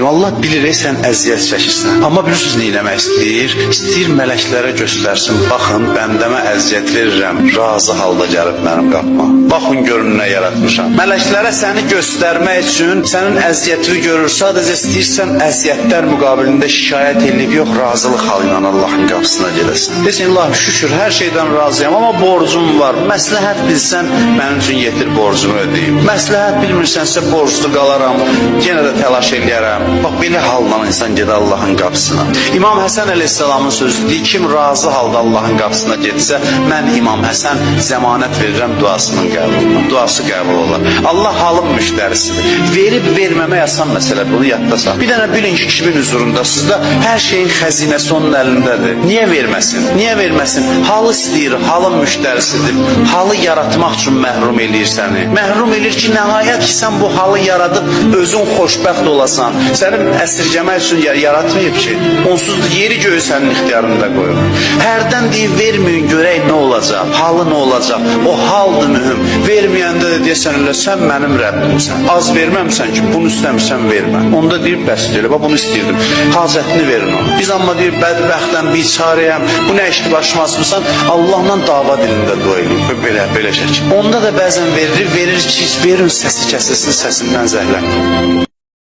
deyim, Allah bilir sən əziyyət çəkirsən. Amma bilirsiniz nə eləmək istəyir? İstəyir mələklərə göstərsin. Baxın, bəndəmə əziyyət verirəm, razı halda gəlib mənim qapıma. Baxın görün nə yaratmışam. Mələklərə səni göstərmək üçün sənin əziyyətini görür. Sadəcə istəyirsən əziyyətlər müqabilində şikayət edib yox, razılıq halı ilə Allahın qapısına gedəsən. Desin, Allah şükür, hər şeydən razıyam, amma borcum var. Məsləhət bilsən, mənim üçün yetir borcumu ödəyim. Məsləhət bilmirsənsə borclu qalaram, yenə də təlaş eləyərəm. Bax, belə halla insan gedə Allahın qapısına. İmam Həsən əleyhissalamın sözü deyir, kim razı halda Allahın qapısına getsə, mən İmam Həsən zəmanət verirəm duasının qəbuluna. Duası qəbul olar. Allah halın müştərisidir. Verib verməmək asan məsələ, bunu yadda sal. Bir dənə bilin ki, kimin huzurundasınız da hər şeyin xəzinəsi onun əlindədir. Niyə verməsin? Niyə verməsin? Halı istəyir, halın müştərisidir. Halı yaratmaq üçün məhrum eləyir səni. Məhrum eləyir ki, nəhayət ki, sən bu halı yaradıb özün xoşbəxt olasan. Sənin əsirgəmək üçün yaratmayıb ki, onsuz yeri göyü sənin ixtiyarında qoyur. Hərdən deyir, verməyin, görək nə olacaq, halı nə olacaq, o haldır mühüm. Verməyəndə də deyəsən elə, sən mənim Rəbbimsən. Az verməmsən ki, bunu istəmirsən, vermə. Onda deyir, bəs deyir, bunu istəyirdim, hacətini verin o. Biz amma deyir, bədbəxtəm, biçarəyəm, bu nə işdir başıma asmısan, Allahla dava dilində dua edib, belə şəkil. Onda da bəzən verir ki, verin səsi kəsilsin, səsindən zəhləm.